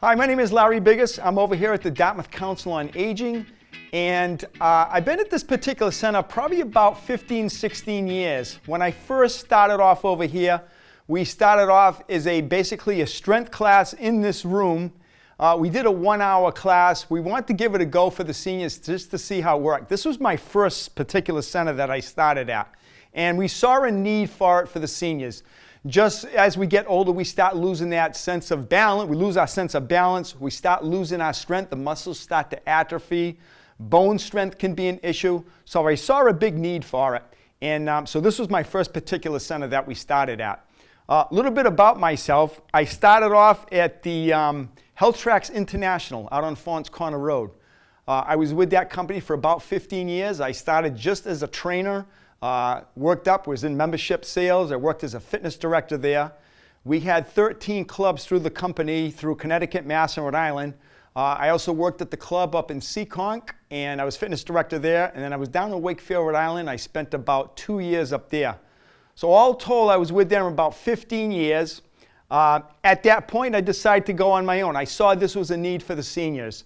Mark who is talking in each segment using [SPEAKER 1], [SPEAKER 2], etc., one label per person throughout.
[SPEAKER 1] Hi, my name is Larry Bigos. I'm over here at the Dartmouth Council on Aging, and I've been at this particular center probably about 15, 16 years. When I first started off over here, we started off as basically a strength class in this room. We did a 1-hour class. We wanted to give it a go for the seniors just to see how it worked. This was my first particular center that I started at, and we saw a need for it for the seniors. Just as we get older, we start losing that sense of balance. We lose our sense of balance. We start losing our strength. The muscles start to atrophy. Bone strength can be an issue. So I saw a big need for it. And so this was my first particular center that we started at. A little bit about myself. I started off at the Health Tracks International out on Fons Corner Road. I was with that company for about 15 years. I started just as a trainer. Worked up, was in membership sales. I worked as a fitness director there. We had 13 clubs through the company, through Connecticut, Mass, and Rhode Island. I also worked at the club up in Seekonk, and I was fitness director there. And then I was down in Wakefield, Rhode Island. I spent about 2 years up there. So all told, I was with them about 15 years. At that point, I decided to go on my own. I saw this was a need for the seniors,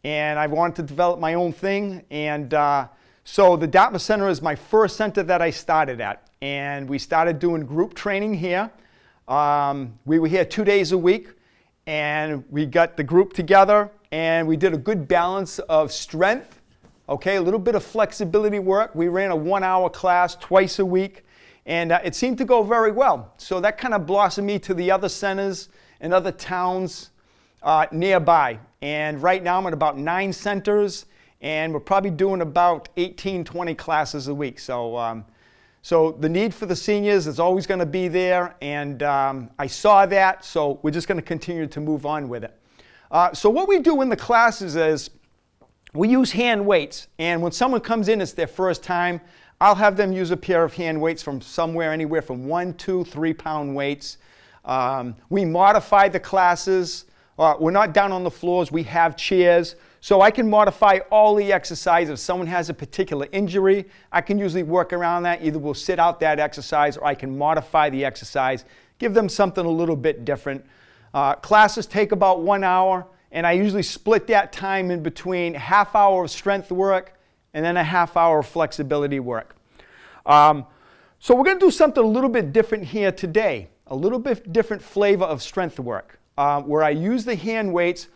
[SPEAKER 1] and I wanted to develop my own thing. And so the Dartmouth Center is my first center that I started at, and we started doing group training here. We were here 2 days a week, and we got the group together, and we did a good balance of strength, okay, a little bit of flexibility work. We ran a 1-hour class twice a week, and it seemed to go very well. So that kind of blossomed me to the other centers and other towns nearby. And right now I'm at about 9 centers, and we're probably doing about 18, 20 classes a week. So, so the need for the seniors is always going to be there, and I saw that, so we're just going to continue to move on with it. So what we do in the classes is we use hand weights, and when someone comes in, it's their first time, I'll have them use a pair of hand weights from anywhere from 1, 2, 3 pound weights. We modify the classes. We're not down on the floors, we have chairs. So I can modify all the exercise. If someone has a particular injury, I can usually work around that. Either we'll sit out that exercise, or I can modify the exercise, give them something a little bit different. Classes take about 1 hour, and I usually split that time in between half hour of strength work and then a half hour of flexibility work. So we're going to do something a little bit different here today, a little bit different flavor of strength work, where I use the hand weights.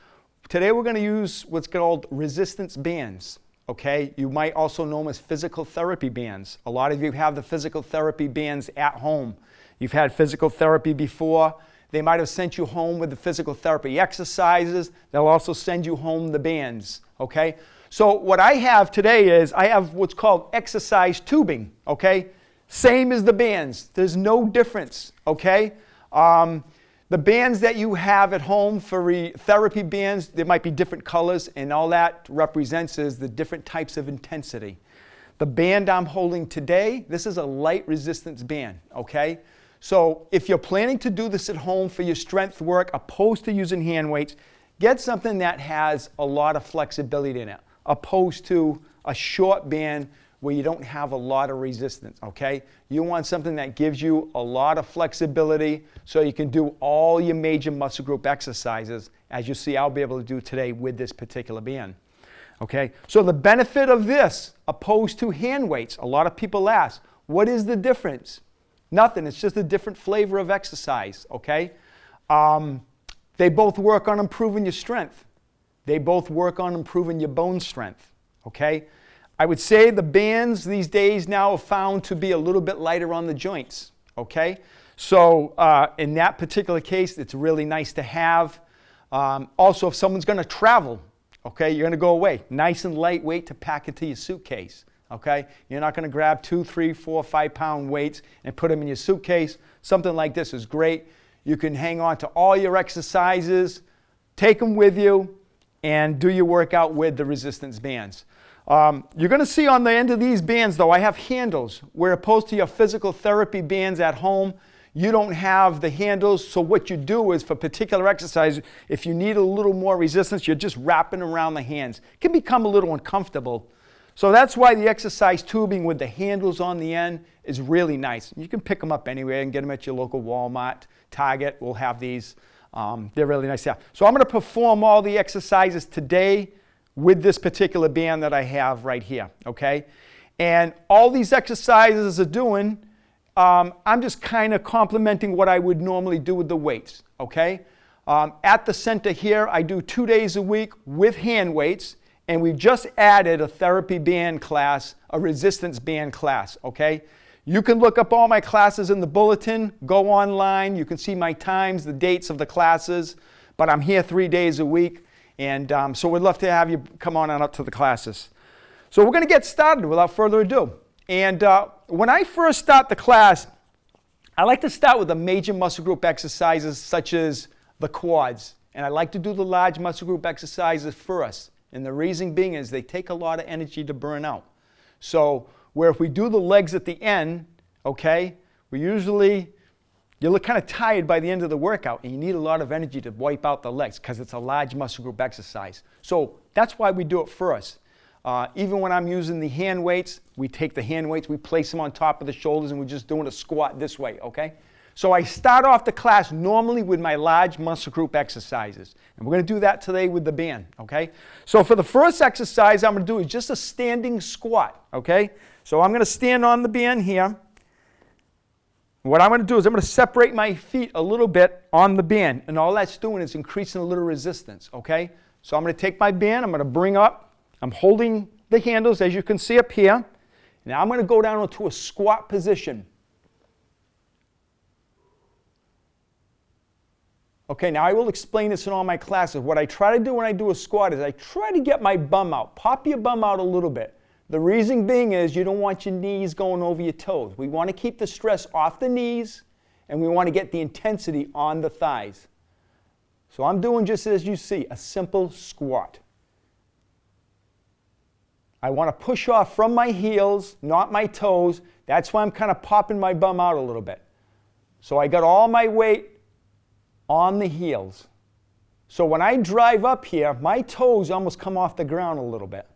[SPEAKER 1] Today we're going to use what's called resistance bands, okay? You might also know them as physical therapy bands. A lot of you have the physical therapy bands at home. You've had physical therapy before. They might have sent you home with the physical therapy exercises. They'll also send you home the bands, okay? So what I have today is I have what's called exercise tubing, okay? Same as the bands. There's no difference, okay? The bands that you have at home for therapy bands, there might be different colors, and all that represents is the different types of intensity. The band I'm holding today, this is a light resistance band, okay? So if you're planning to do this at home for your strength work, opposed to using hand weights, get something that has a lot of flexibility in it, opposed to a short band where you don't have a lot of resistance, okay? You want something that gives you a lot of flexibility so you can do all your major muscle group exercises, as you see I'll be able to do today with this particular band, okay? So the benefit of this, opposed to hand weights, a lot of people ask, what is the difference? Nothing, it's just a different flavor of exercise, okay? They both work on improving your strength. They both work on improving your bone strength, okay? I would say the bands these days now are found to be a little bit lighter on the joints, okay? So in that particular case, it's really nice to have. Also, if someone's going to travel, okay, you're going to go away, nice and lightweight to pack into your suitcase, okay? You're not going to grab 2, 3, 4, 5 pound weights and put them in your suitcase. Something like this is great. You can hang on to all your exercises, take them with you, and do your workout with the resistance bands. You're going to see on the end of these bands, though, I have handles, where opposed to your physical therapy bands at home, you don't have the handles. So what you do is for particular exercise, if you need a little more resistance, you're just wrapping around the hands. It can become a little uncomfortable. So that's why the exercise tubing with the handles on the end is really nice. You can pick them up anywhere and get them at your local Walmart, Target will have these. They're really nice. Yeah. So I'm going to perform all the exercises today with this particular band that I have right here, okay? And all these exercises are doing, I'm just kind of complementing what I would normally do with the weights, okay? At the center here, I do 2 days a week with hand weights, and we've just added a therapy band class, a resistance band class, okay? You can look up all my classes in the bulletin, go online, you can see my times, the dates of the classes, but I'm here 3 days a week, and so we'd love to have you come on up to the classes. So we're going to get started without further ado. And when I first start the class, I like to start with the major muscle group exercises such as the quads. And I like to do the large muscle group exercises first. And the reason being is they take a lot of energy to burn out. So where if we do the legs at the end, okay, you look kind of tired by the end of the workout and you need a lot of energy to wipe out the legs because it's a large muscle group exercise. So that's why we do it first. Even when I'm using the hand weights, we take the hand weights, we place them on top of the shoulders and we're just doing a squat this way, okay? So I start off the class normally with my large muscle group exercises. And we're going to do that today with the band, okay? So for the first exercise I'm going to do is just a standing squat, okay? So I'm going to stand on the band here. What I'm going to do is I'm going to separate my feet a little bit on the band. And all that's doing is increasing a little resistance, okay? So I'm going to take my band, I'm going to bring up, I'm holding the handles as you can see up here. Now I'm going to go down into a squat position. Okay, now I will explain this in all my classes. What I try to do when I do a squat is I try to get my bum out. Pop your bum out a little bit. The reason being is you don't want your knees going over your toes. We want to keep the stress off the knees and we want to get the intensity on the thighs. So I'm doing just as you see, a simple squat. I want to push off from my heels, not my toes. That's why I'm kind of popping my bum out a little bit. So I got all my weight on the heels. So when I drive up here, my toes almost come off the ground a little bit.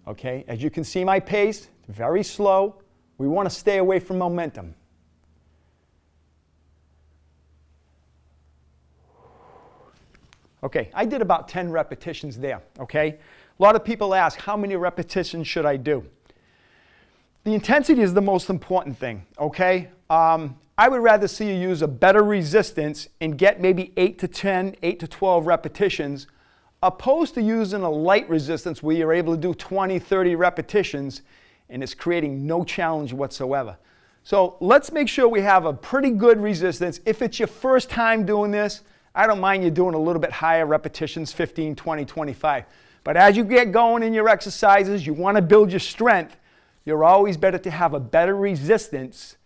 [SPEAKER 1] Okay, as you can see my pace, very slow. We want to stay away from momentum. Okay, I did about 10 repetitions there, okay? A lot of people ask, how many repetitions should I do? The intensity is the most important thing, okay? I would rather see you use a better resistance and get maybe 8 to 10, 8 to 12 repetitions, opposed to using a light resistance where you're able to do 20, 30 repetitions and it's creating no challenge whatsoever. So let's make sure we have a pretty good resistance. If it's your first time doing this, I don't mind you doing a little bit higher repetitions, 15, 20, 25. But as you get going in your exercises, you want to build your strength, you're always better to have a better resistance,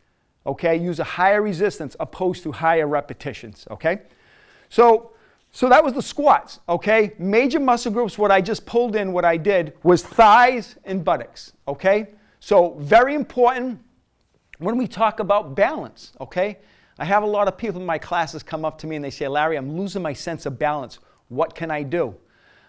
[SPEAKER 1] okay? Use a higher resistance opposed to higher repetitions, okay? So that was the squats, okay? Major muscle groups, what I just pulled in, what I did was thighs and buttocks, okay? So very important when we talk about balance, okay? I have a lot of people in my classes come up to me and they say, Larry, I'm losing my sense of balance. What can I do?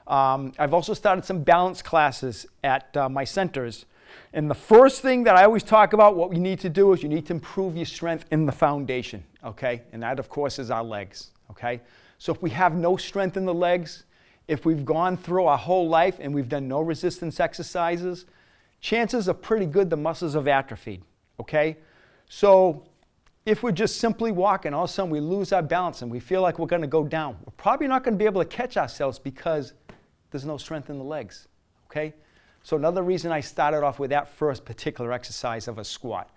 [SPEAKER 1] I've also started some balance classes at my centers. And the first thing that I always talk about, what we need to do is you need to improve your strength in the foundation, okay? And that, of course, is our legs, okay? So if we have no strength in the legs, if we've gone through our whole life and we've done no resistance exercises, chances are pretty good the muscles have atrophied, okay? So if we're just simply walking, all of a sudden we lose our balance and we feel like we're going to go down, we're probably not going to be able to catch ourselves because there's no strength in the legs, okay? So another reason I started off with that first particular exercise of a squat.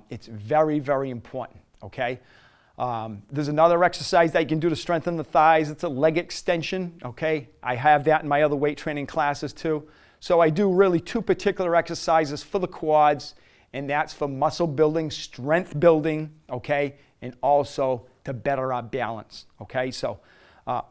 [SPEAKER 1] It's very, very important, okay? There's another exercise that you can do to strengthen the thighs. It's a leg extension, okay? I have that in my other weight training classes too. So I do really two particular exercises for the quads, and that's for muscle building, strength building, okay? And also to better our balance, okay? So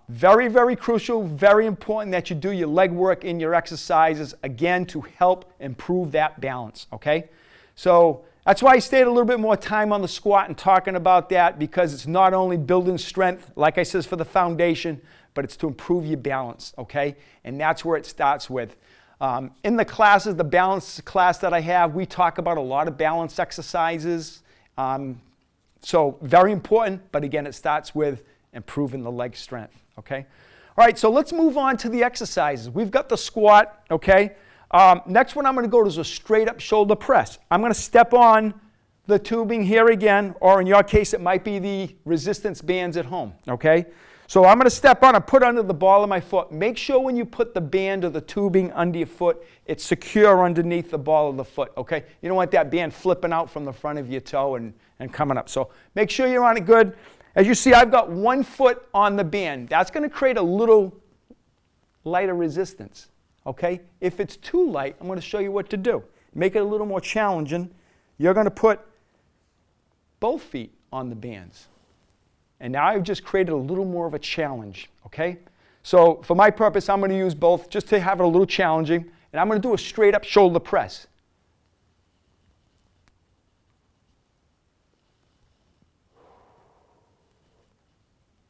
[SPEAKER 1] very, very crucial, very important that you do your leg work in your exercises, again, to help improve that balance, okay? So that's why I stayed a little bit more time on the squat and talking about that, because it's not only building strength, like I said, for the foundation, but it's to improve your balance, okay? And that's where it starts with. In the classes, the balance class that I have, we talk about a lot of balance exercises. So very important, but again, it starts with improving the leg strength, okay? All right, so let's move on to the exercises. We've got the squat, okay? Next one I'm going to go to is a straight up shoulder press. I'm going to step on the tubing here again, or in your case, it might be the resistance bands at home, okay? So I'm going to step on and put under the ball of my foot. Make sure when you put the band or the tubing under your foot, it's secure underneath the ball of the foot, okay? You don't want that band flipping out from the front of your toe and coming up. So make sure you're on it good. As you see, I've got 1 foot on the band. That's going to create a little lighter resistance, okay? If it's too light, I'm going to show you what to do. Make it a little more challenging. You're going to put both feet on the bands. And now I've just created a little more of a challenge, okay? So for my purpose, I'm going to use both just to have it a little challenging. And I'm going to do a straight up shoulder press.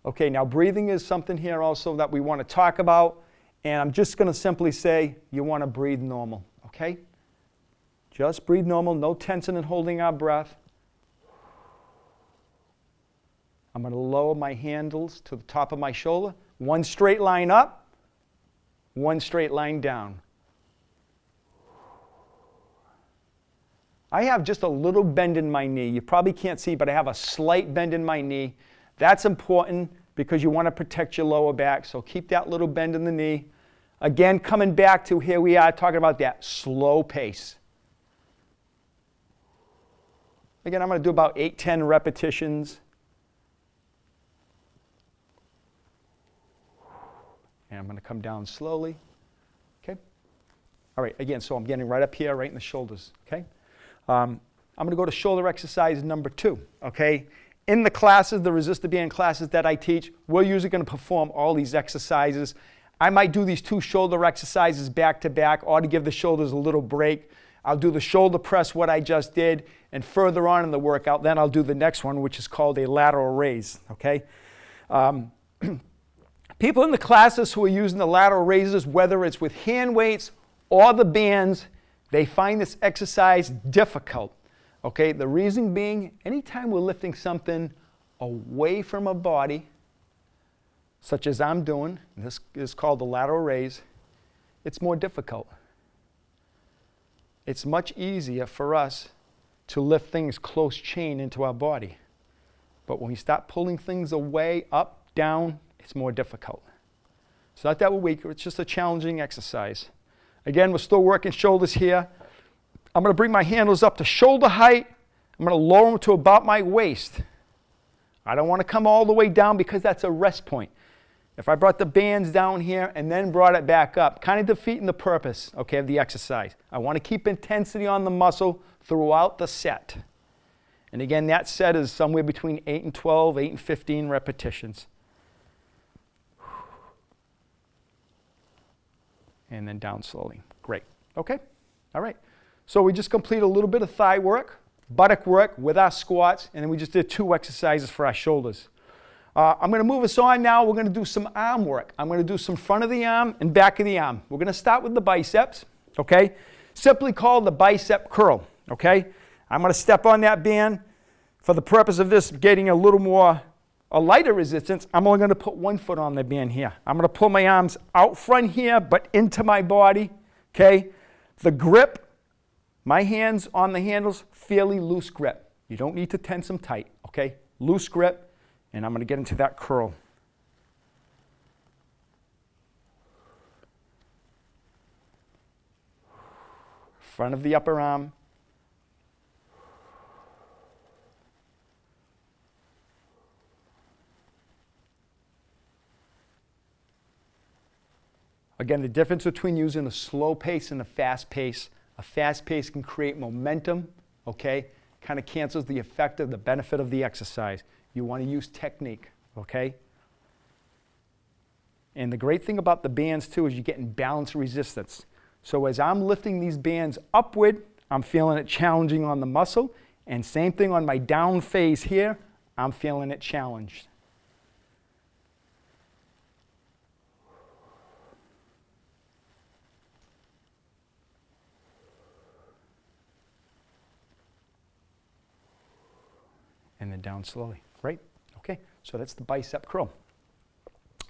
[SPEAKER 1] Okay, now breathing is something here also that we want to talk about. And I'm just going to simply say you want to breathe normal, okay? Just breathe normal, no tensing and holding our breath. I'm going to lower my handles to the top of my shoulder. 1 straight line up, 1 straight line down. I have just a little bend in my knee. You probably can't see, but I have a slight bend in my knee. That's important because you want to protect your lower back, so keep that little bend in the knee. Again, coming back to here we are talking about that slow pace. Again, I'm going to do about 8-10 repetitions. And I'm going to come down slowly, okay? All right, again, so I'm getting right up here, right in the shoulders, okay? I'm going to go to shoulder exercise number 2, okay? In the classes, the resistor band classes that I teach, we're usually going to perform all these exercises. I might do these 2 shoulder exercises back to back or to give the shoulders a little break. I'll do the shoulder press, what I just did, and further on in the workout, then I'll do the next one, which is called a lateral raise, okay? People in the classes who are using the lateral raises, whether it's with hand weights or the bands, they find this exercise difficult. Okay, the reason being, anytime we're lifting something away from a body, such as I'm doing, this is called the lateral raise, it's more difficult. It's much easier for us to lift things close chain into our body. But when we start pulling things away, up, down, it's more difficult. It's not that we're weak, it's just a challenging exercise. Again, we're still working shoulders here. I'm going to bring my handles up to shoulder height. I'm going to lower them to about my waist. I don't want to come all the way down because that's a rest point. If I brought the bands down here and then brought it back up, kind of defeating the purpose, okay, of the exercise. I want to keep intensity on the muscle throughout the set. And again, that set is somewhere between 8 and 12, 8 and 15 repetitions. And then down slowly. Great. Okay. All right. So we just completed a little bit of thigh work, buttock work with our squats, and then we just did 2 exercises for our shoulders. I'm going to move us on now. We're going to do some arm work. I'm going to do some front of the arm and back of the arm. We're going to start with the biceps, okay? Simply called the bicep curl, okay? I'm going to step on that band. For the purpose of this getting a little more, a lighter resistance, I'm only going to put 1 foot on the band here. I'm going to pull my arms out front here, but into my body, okay? The grip, my hands on the handles, fairly loose grip. You don't need to tense them tight, okay? Loose grip, and I'm going to get into that curl. Front of the upper arm. Again, the difference between using a slow pace and a fast pace can create momentum, okay? Kind of cancels the effect of the benefit of the exercise. You want to use technique, okay? And the great thing about the bands too is you're getting balanced resistance. So as I'm lifting these bands upward, I'm feeling it challenging on the muscle, and same thing on my down phase here, I'm feeling it challenged. down slowly. Right? Okay, so that's the bicep curl.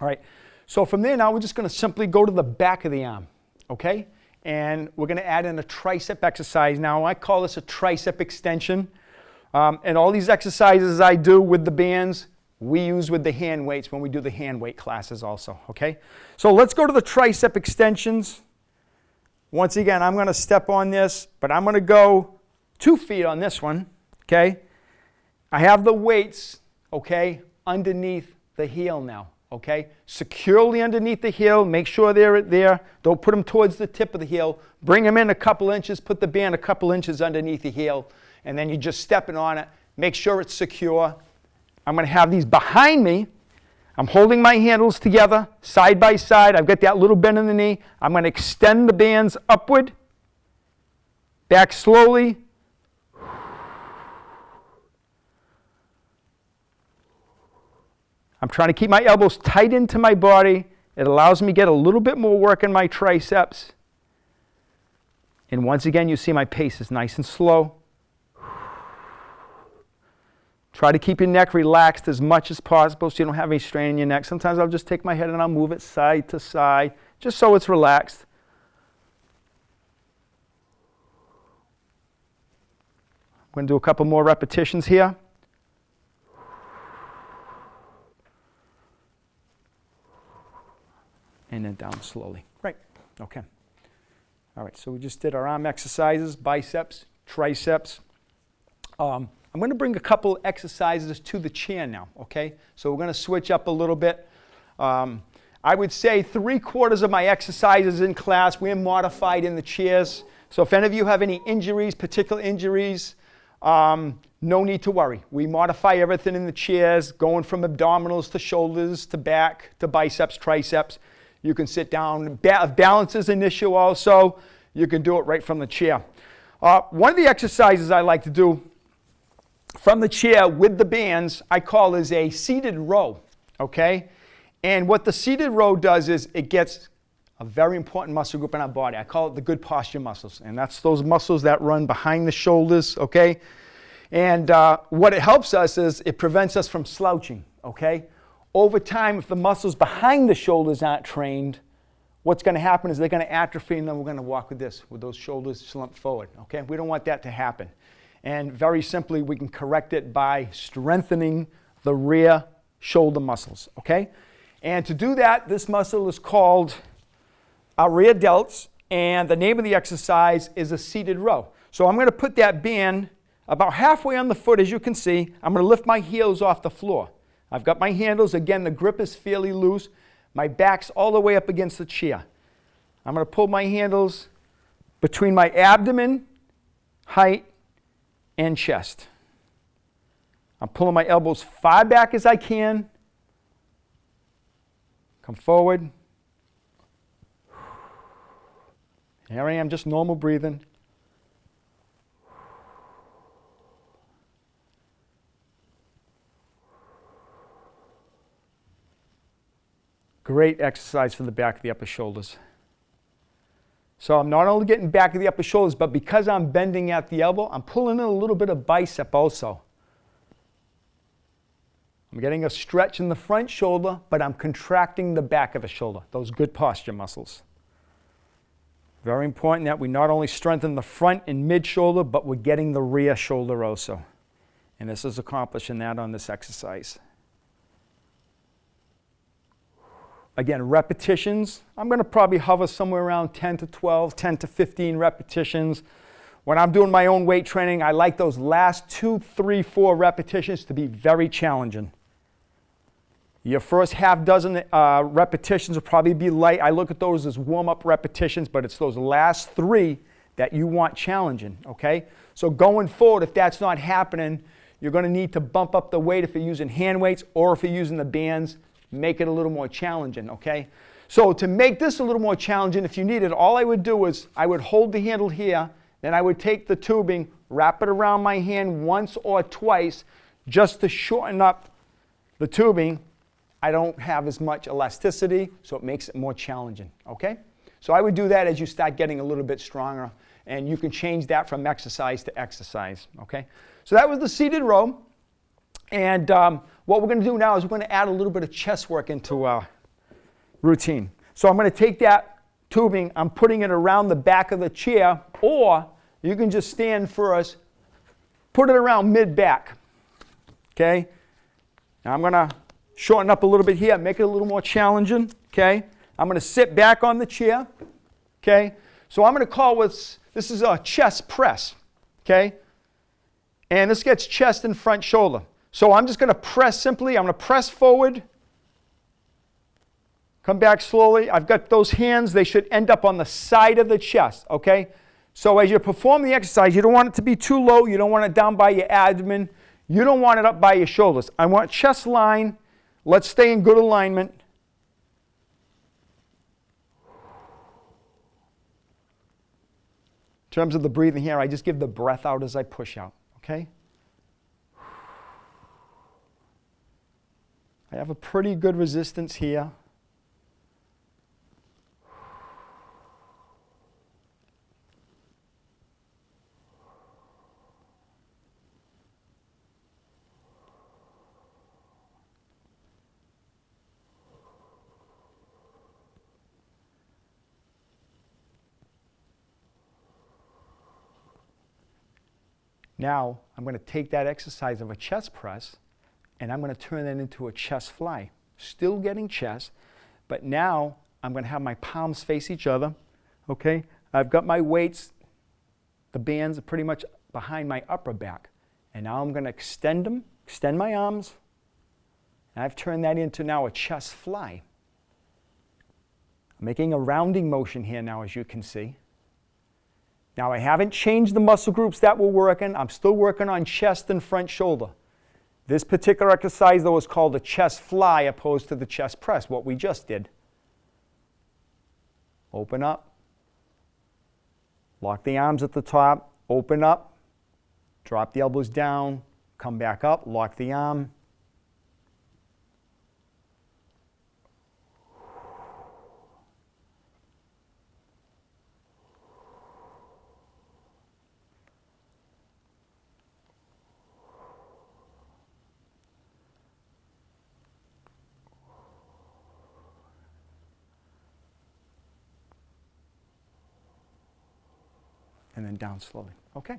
[SPEAKER 1] All right, so from there now we're just going to simply go to the back of the arm. Okay, and we're going to add in a tricep exercise. Now I call this a tricep extension. And all these exercises I do with the bands, we use with the hand weights when we do the hand weight classes also, okay? So let's go to the tricep extensions. Once again, I'm going to step on this, but I'm going to go 2 feet on this one, okay? I have the weights, okay, underneath the heel now, okay? Securely underneath the heel, make sure they're there. Don't put them towards the tip of the heel. Bring them in a couple inches, put the band a couple inches underneath the heel, and then you're just stepping on it. Make sure it's secure. I'm going to have these behind me. I'm holding my handles together, side by side. I've got that little bend in the knee. I'm going to extend the bands upward, back slowly. I'm trying to keep my elbows tight into my body. It allows me to get a little bit more work in my triceps. And once again, you see my pace is nice and slow. Try to keep your neck relaxed as much as possible so you don't have any strain in your neck. Sometimes I'll just take my head and I'll move it side to side, just so it's relaxed. I'm going to do a couple more repetitions here. And then down slowly. Right, okay. All right, so we just did our arm exercises, biceps, triceps. I'm going to bring a couple exercises to the chair now, okay? So we're going to switch up a little bit. I would say 3/4 of my exercises in class, we're modified in the chairs. So if any of you have any injuries, particular injuries, no need to worry. We modify everything in the chairs, going from abdominals to shoulders to back to biceps, triceps. You can sit down. Balance is an issue also. You can do it right from the chair. One of the exercises I like to do from the chair with the bands, I call is a seated row, okay? And what the seated row does is it gets a very important muscle group in our body. I call it the good posture muscles, and that's those muscles that run behind the shoulders, okay? And what it helps us is it prevents us from slouching, okay? Over time, if the muscles behind the shoulders aren't trained, what's going to happen is they're going to atrophy, and then we're going to walk with this, with those shoulders slumped forward, okay? We don't want that to happen. And very simply, we can correct it by strengthening the rear shoulder muscles, okay? And to do that, this muscle is called our rear delts, and the name of the exercise is a seated row. So I'm going to put that band about halfway on the foot, as you can see. I'm going to lift my heels off the floor. I've got my handles. Again, the grip is fairly loose. My back's all the way up against the chair. I'm going to pull my handles between my abdomen, height, and chest. I'm pulling my elbows far back as I can. Come forward. Here I am, just normal breathing. Great exercise for the back of the upper shoulders. So I'm not only getting back of the upper shoulders, but because I'm bending at the elbow, I'm pulling in a little bit of bicep also. I'm getting a stretch in the front shoulder, but I'm contracting the back of the shoulder, those good posture muscles. Very important that we not only strengthen the front and mid shoulder, but we're getting the rear shoulder also. And this is accomplishing that on this exercise. Again, repetitions, I'm going to probably hover somewhere around 10 to 12, 10 to 15 repetitions. When I'm doing my own weight training, I like those last 2, 3, 4 repetitions to be very challenging. Your first half dozen repetitions will probably be light. I look at those as warm-up repetitions, but it's those last 3 that you want challenging, okay? So going forward, if that's not happening, you're going to need to bump up the weight if you're using hand weights or if you're using the bands. Make it a little more challenging, okay? So to make this a little more challenging, if you need it, all I would do is I would hold the handle here, then I would take the tubing, wrap it around my hand once or twice just to shorten up the tubing. I don't have as much elasticity, so it makes it more challenging, okay? So I would do that as you start getting a little bit stronger, and you can change that from exercise to exercise, okay? So that was the seated row. And what we're going to do now is we're going to add a little bit of chest work into our routine. So I'm going to take that tubing, I'm putting it around the back of the chair, or you can just stand first, put it around mid-back. Okay? Now I'm going to shorten up a little bit here, make it a little more challenging. Okay? I'm going to sit back on the chair. Okay? So I'm going to call this is a chest press. Okay? And this gets chest and front shoulder. So I'm just going to press simply. I'm going to press forward. Come back slowly. I've got those hands. They should end up on the side of the chest. Okay? So as you perform the exercise, you don't want it to be too low. You don't want it down by your abdomen. You don't want it up by your shoulders. I want chest line. Let's stay in good alignment. In terms of the breathing here, I just give the breath out as I push out. Okay? I have a pretty good resistance here. Now, I'm going to take that exercise of a chest press, and I'm going to turn that into a chest fly. Still getting chest, but now I'm going to have my palms face each other. Okay? I've got my weights. The bands are pretty much behind my upper back. And now I'm going to extend them, extend my arms, and I've turned that into now a chest fly. I'm making a rounding motion here now, as you can see. Now, I haven't changed the muscle groups that we're working. I'm still working on chest and front shoulder. This particular exercise, though, is called a chest fly opposed to the chest press, what we just did. Open up. Lock the arms at the top. Open up. Drop the elbows down. Come back up. Lock the arm. And then down slowly. Okay.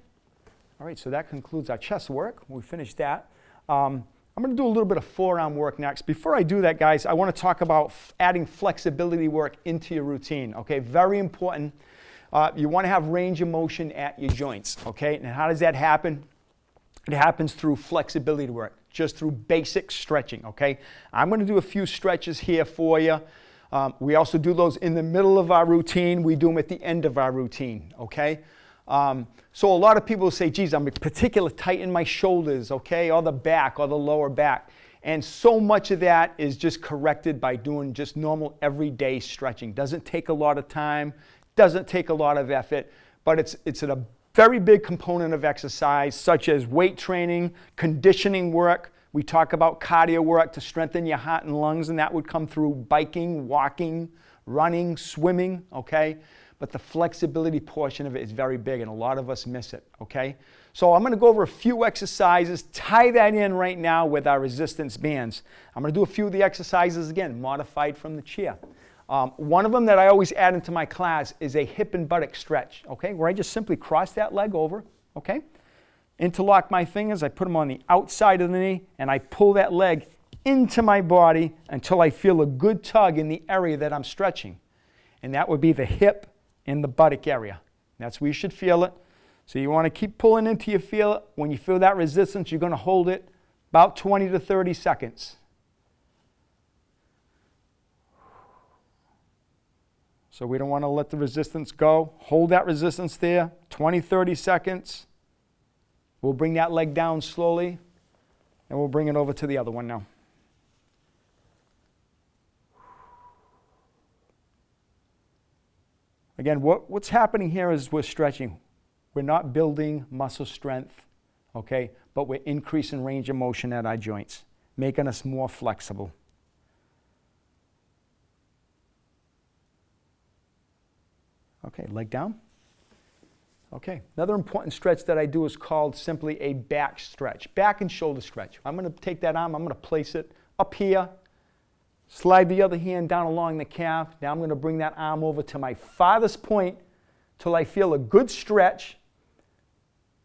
[SPEAKER 1] All right, so that concludes our chest work. We finished that. I'm going to do a little bit of forearm work next. Before I do that, guys, I want to talk about adding flexibility work into your routine. Okay, very important. You want to have range of motion at your joints. Okay, and how does that happen? It happens through flexibility work, just through basic stretching. Okay, I'm going to do a few stretches here for you. We also do those in the middle of our routine. We do them at the end of our routine. Okay. So a lot of people say, geez, I'm particularly tight in my shoulders, okay, or the back or the lower back. And so much of that is just corrected by doing just normal everyday stretching. Doesn't take a lot of time, doesn't take a lot of effort, but it's a very big component of exercise, such as weight training, conditioning work. We talk about cardio work to strengthen your heart and lungs, and that would come through biking, walking, running, swimming, okay? But the flexibility portion of it is very big, and a lot of us miss it, okay? So I'm going to go over a few exercises, tie that in right now with our resistance bands. I'm going to do a few of the exercises again, modified from the chair. One of them that I always add into my class is a hip and buttock stretch, okay? Where I just simply cross that leg over, okay? Interlock my fingers, I put them on the outside of the knee, and I pull that leg into my body until I feel a good tug in the area that I'm stretching. And that would be the hip in the buttock area. That's where you should feel it. So you want to keep pulling until you feel it. When you feel that resistance, you're going to hold it about 20 to 30 seconds. So we don't want to let the resistance go. Hold that resistance there, 20, 30 seconds. We'll bring that leg down slowly, and we'll bring it over to the other one now. Again, what's happening here is we're stretching. We're not building muscle strength, okay, but we're increasing range of motion at our joints, making us more flexible. Okay, leg down. Okay, another important stretch that I do is called simply a back stretch, back and shoulder stretch. I'm going to take that arm, I'm going to place it up here, slide the other hand down along the calf. Now I'm going to bring that arm over to my farthest point till I feel a good stretch,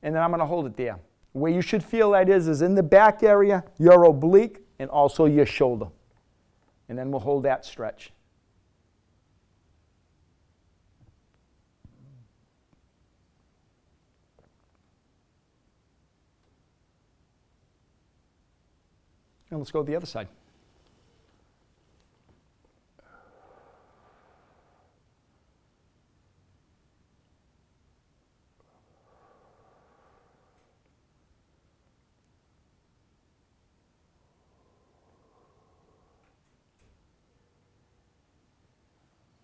[SPEAKER 1] and then I'm going to hold it there. Where you should feel that is in the back area, your oblique, and also your shoulder. And then we'll hold that stretch. And let's go to the other side.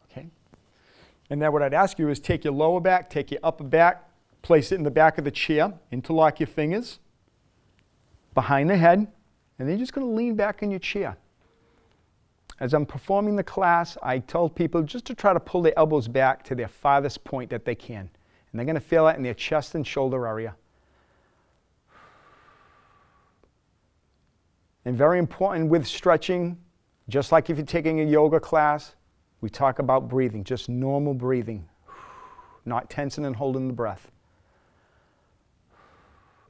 [SPEAKER 1] Okay. And then what I'd ask you is take your lower back, take your upper back, place it in the back of the chair, interlock your fingers behind the head, and then you're just going to lean back in your chair. As I'm performing the class, I tell people just to try to pull their elbows back to their farthest point that they can. And they're going to feel that in their chest and shoulder area. And very important with stretching, just like if you're taking a yoga class, we talk about breathing, just normal breathing, not tensing and holding the breath.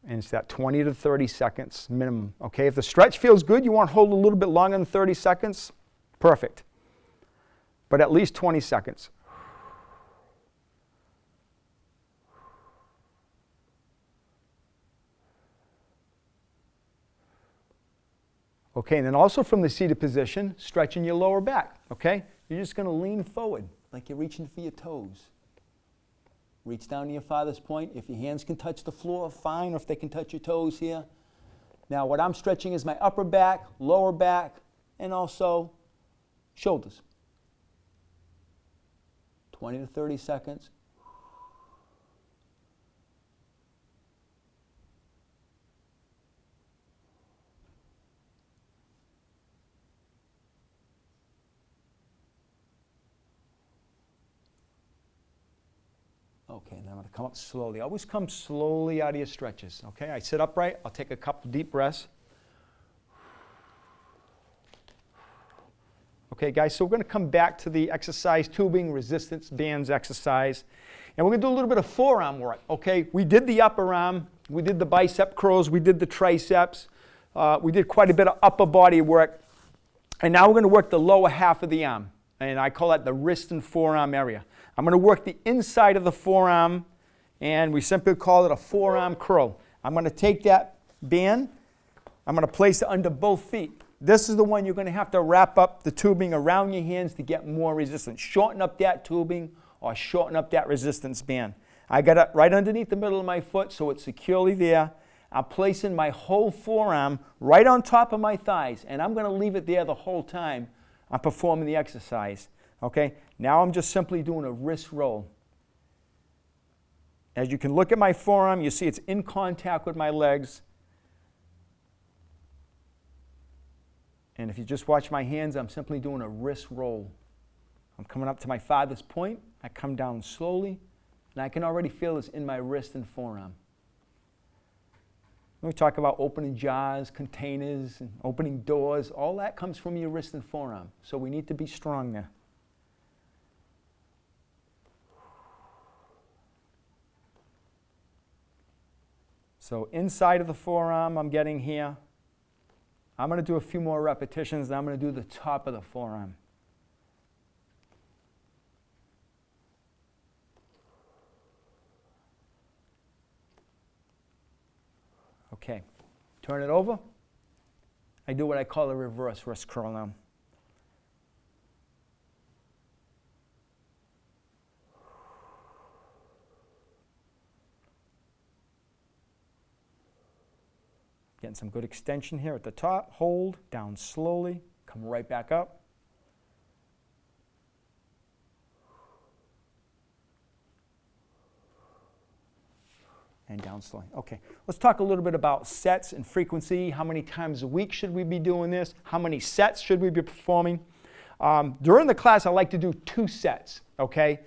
[SPEAKER 1] And it's that 20 to 30 seconds minimum. Okay, if the stretch feels good, you want to hold a little bit longer than 30 seconds, perfect. But at least 20 seconds. Okay, and then also from the seated position, stretching your lower back. Okay, you're just going to lean forward like you're reaching for your toes. Reach down to your farthest point. If your hands can touch the floor, fine, or if they can touch your toes here. Now what I'm stretching is my upper back, lower back, and also shoulders. 20 to 30 seconds. Okay, and then I'm going to come up slowly. Always come slowly out of your stretches. Okay, I sit upright. I'll take a couple deep breaths. Okay, guys, so we're going to come back to the exercise tubing resistance bands exercise. And we're going to do a little bit of forearm work. Okay, we did the upper arm. We did the bicep curls. We did the triceps. We did quite a bit of upper body work. And now we're going to work the lower half of the arm. And I call that the wrist and forearm area. I'm going to work the inside of the forearm, and we simply call it a forearm curl. I'm going to take that band, I'm going to place it under both feet. This is the one you're going to have to wrap up the tubing around your hands to get more resistance. Shorten up that tubing or shorten up that resistance band. I got it right underneath the middle of my foot so it's securely there. I'm placing my whole forearm right on top of my thighs, and I'm going to leave it there the whole time I'm performing the exercise. Okay, now I'm just simply doing a wrist roll. As you can look at my forearm, you see it's in contact with my legs. And if you just watch my hands, I'm simply doing a wrist roll. I'm coming up to my farthest point. I come down slowly, and I can already feel this in my wrist and forearm. When we talk about opening jars, containers, and opening doors, all that comes from your wrist and forearm. So we need to be strong there. So inside of the forearm, I'm getting here. I'm going to do a few more repetitions, and I'm going to do the top of the forearm. Okay, turn it over. I do what I call a reverse wrist curl now. Getting some good extension here at the top. Hold, down slowly, come right back up. And down slowly. Okay, let's talk a little bit about sets and frequency. How many times a week should we be doing this? How many sets should we be performing? During the class, I like to do 2 sets, okay?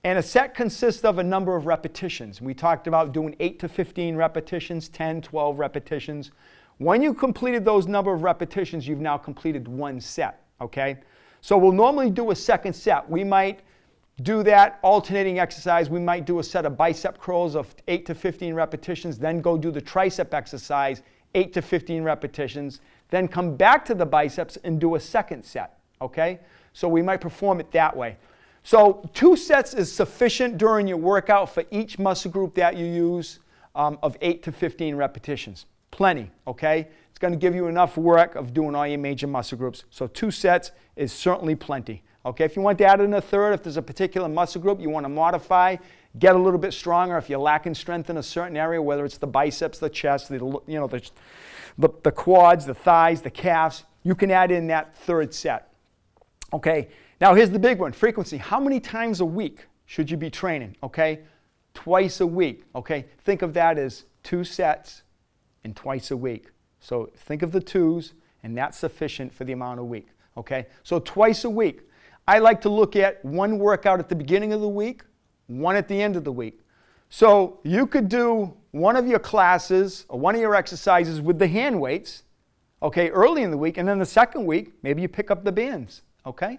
[SPEAKER 1] And a set consists of a number of repetitions. We talked about doing 8 to 15 repetitions, 10, 12 repetitions. When you completed those number of repetitions, you've now completed one set, okay? So we'll normally do a second set. We might do that alternating exercise. We might do a set of bicep curls of 8 to 15 repetitions, then go do the tricep exercise, 8 to 15 repetitions, then come back to the biceps and do a second set, okay? So we might perform it that way. So 2 sets is sufficient during your workout for each muscle group that you use of 8 to 15 repetitions. Plenty, okay? It's going to give you enough work of doing all your major muscle groups. So 2 sets is certainly plenty, okay? If you want to add in a third, if there's a particular muscle group you want to modify, get a little bit stronger. If you're lacking strength in a certain area, whether it's the biceps, the chest, the quads, the thighs, the calves, you can add in that third set, okay? Now here's the big one, frequency. How many times a week should you be training, okay? Twice a week, okay? Think of that as 2 sets and twice a week. So think of the 2s, and that's sufficient for the amount of week, okay? So twice a week. I like to look at 1 workout at the beginning of the week, 1 at the end of the week. So you could do one of your classes or one of your exercises with the hand weights, okay, early in the week, and then the second week, maybe you pick up the bands, okay?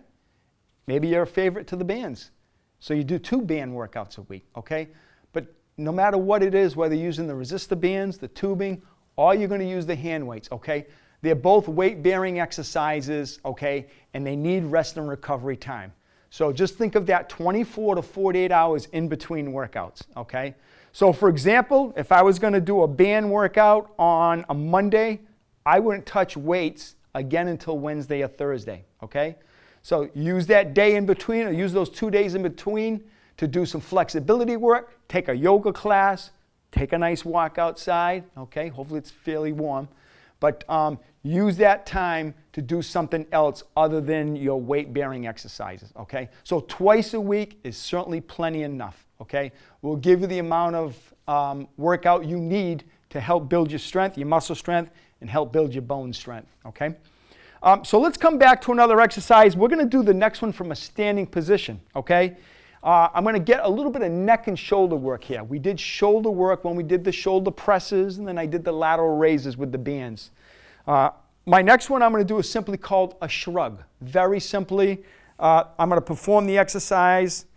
[SPEAKER 1] Maybe you're a favorite to the bands. So you do 2 band workouts a week, okay? But no matter what it is, whether you're using the resistor bands, the tubing, or you're going to use the hand weights, okay? They're both weight-bearing exercises, okay? And they need rest and recovery time. So just think of that 24 to 48 hours in between workouts, okay? So for example, if I was going to do a band workout on a Monday, I wouldn't touch weights again until Wednesday or Thursday, okay? So use that day in between, or use those 2 days in between to do some flexibility work, take a yoga class, take a nice walk outside, okay? Hopefully it's fairly warm. But use that time to do something else other than your weight-bearing exercises, okay? So twice a week is certainly plenty enough, okay? We'll give you the amount of workout you need to help build your strength, your muscle strength, and help build your bone strength, okay? So let's come back to another exercise. We're going to do the next one from a standing position, okay? I'm going to get a little bit of neck and shoulder work here. We did shoulder work when we did the shoulder presses, and then I did the lateral raises with the bands. My next one I'm going to do is simply called a shrug. Very simply, I'm going to perform the exercise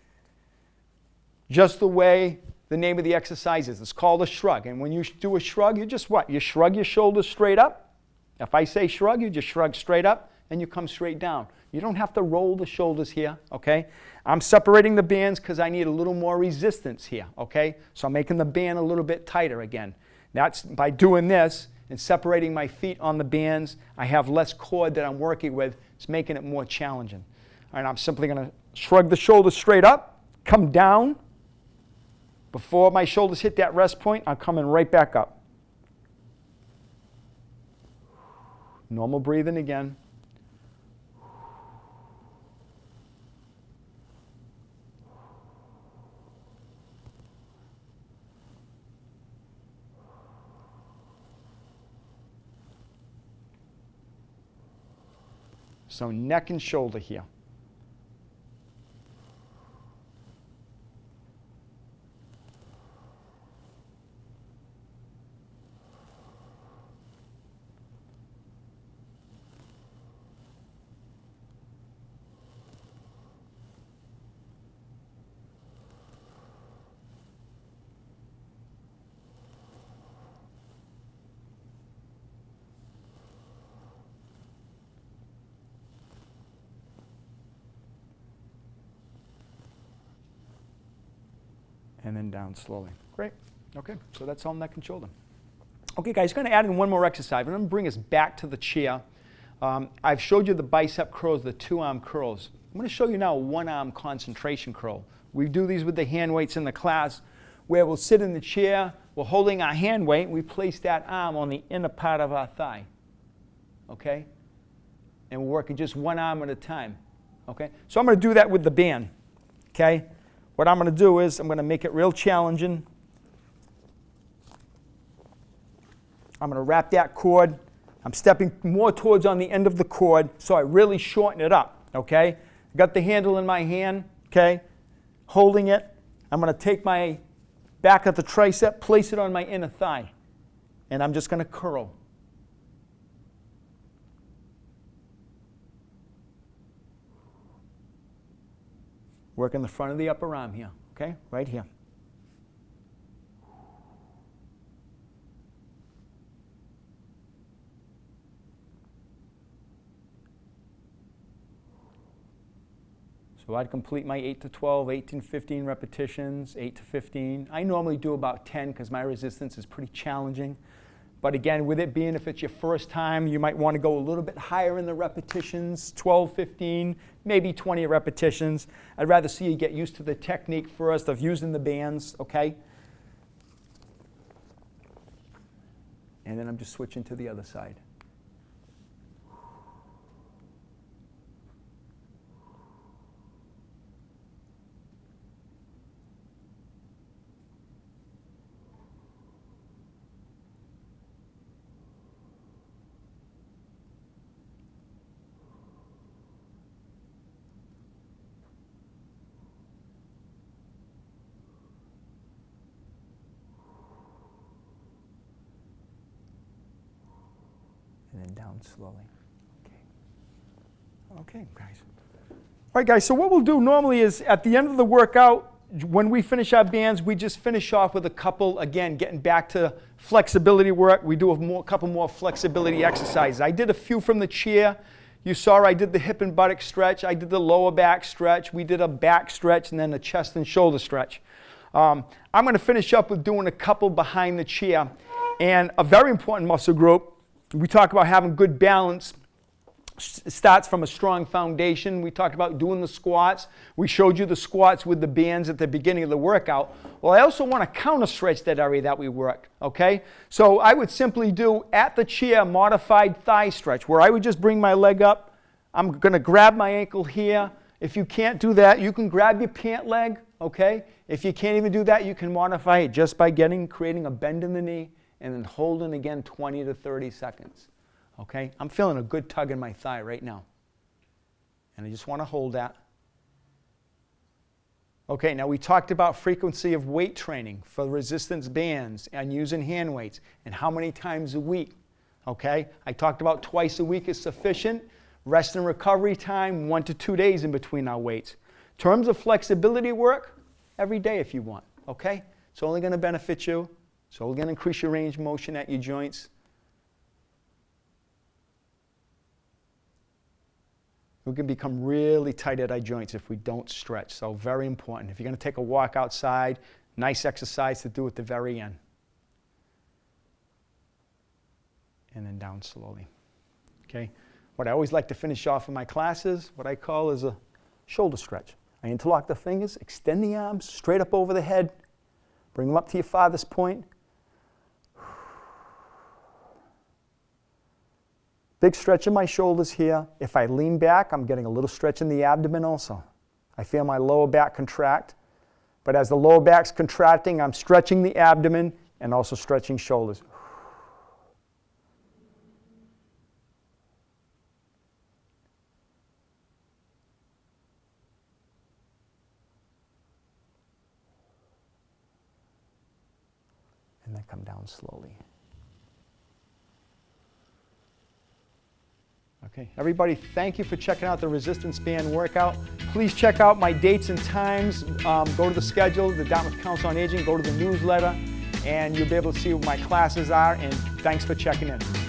[SPEAKER 1] just the way the name of the exercise is. It's called a shrug. And when you do a shrug, you just what? You shrug your shoulders straight up. If I say shrug, you just shrug straight up and you come straight down. You don't have to roll the shoulders here, okay? I'm separating the bands because I need a little more resistance here, okay? So I'm making the band a little bit tighter again. That's by doing this and separating my feet on the bands, I have less cord that I'm working with. It's making it more challenging. All right, I'm simply going to shrug the shoulders straight up, come down. Before my shoulders hit that rest point, I'm coming right back up. Normal breathing again. So neck and shoulder here. And then down slowly. Great. Okay, so that's all neck and shoulder. Okay, guys, going to add in one more exercise. I'm going to bring us back to the chair. I've showed you the bicep curls, the 2-arm curls. I'm going to show you now a 1-arm concentration curl. We do these with the hand weights in the class, where we'll sit in the chair, we're holding our hand weight, and we place that arm on the inner part of our thigh. Okay? And we're working just 1 arm at a time. Okay? So I'm going to do that with the band. Okay? What I'm going to do is I'm going to make it real challenging. I'm going to wrap that cord. I'm stepping more towards on the end of the cord, so I really shorten it up, okay? Got the handle in my hand, okay? holding it. I'm going to take my back of the tricep, place it on my inner thigh, and I'm just going to curl. Working the front of the upper arm here, okay? Right here. So I'd complete my 8 to 12, 18 to 15 repetitions, 8 to 15. I normally do about 10 because my resistance is pretty challenging. But again, with it being if it's your first time, you might want to go a little bit higher in the repetitions, 12, 15, maybe 20 repetitions. I'd rather see you get used to the technique first of using the bands, okay? And then I'm just switching to the other side. And then down slowly. Okay, guys. All right, guys, so what we'll do normally is at the end of the workout, when we finish our bands, we just finish off with a couple, again, getting back to flexibility work. We do a couple more flexibility exercises. I did a few from the chair. You saw I did the hip and buttock stretch. I did the lower back stretch. We did a back stretch and then a chest and shoulder stretch. I'm going to finish up with doing a couple behind the chair. And a very important muscle group, we talk about having good balance. It starts from a strong foundation. We talked about doing the squats. We showed you the squats with the bands at the beginning of the workout. Well, I also want to counter stretch that area that we worked, okay? So I would simply do at the chair modified thigh stretch where I would just bring my leg up. I'm going to grab my ankle here. If you can't do that, you can grab your pant leg, okay? If you can't even do that, you can modify it just by creating a bend in the knee and then holding again 20 to 30 seconds. Okay? I'm feeling a good tug in my thigh right now. And I just want to hold that. Okay, now we talked about frequency of weight training for resistance bands and using hand weights and how many times a week. Okay? I talked about twice a week is sufficient. Rest and recovery time, 1 to 2 days in between our weights. In terms of flexibility work, every day if you want. Okay? It's only going to benefit you. So we're going to increase your range of motion at your joints. We can become really tight at our joints if we don't stretch. So very important. If you're going to take a walk outside, nice exercise to do at the very end. And then down slowly. Okay? What I always like to finish off in my classes, what I call is a shoulder stretch. I interlock the fingers, extend the arms straight up over the head, bring them up to your farthest point. Big stretch in my shoulders here. If I lean back, I'm getting a little stretch in the abdomen also. I feel my lower back contract. But as the lower back's contracting, I'm stretching the abdomen and also stretching shoulders. And then come down slowly. Okay, everybody, thank you for checking out the resistance band workout. Please check out my dates and times. Go to the schedule, the Dartmouth Council on Aging, go to the newsletter, and you'll be able to see what my classes are, and thanks for checking in.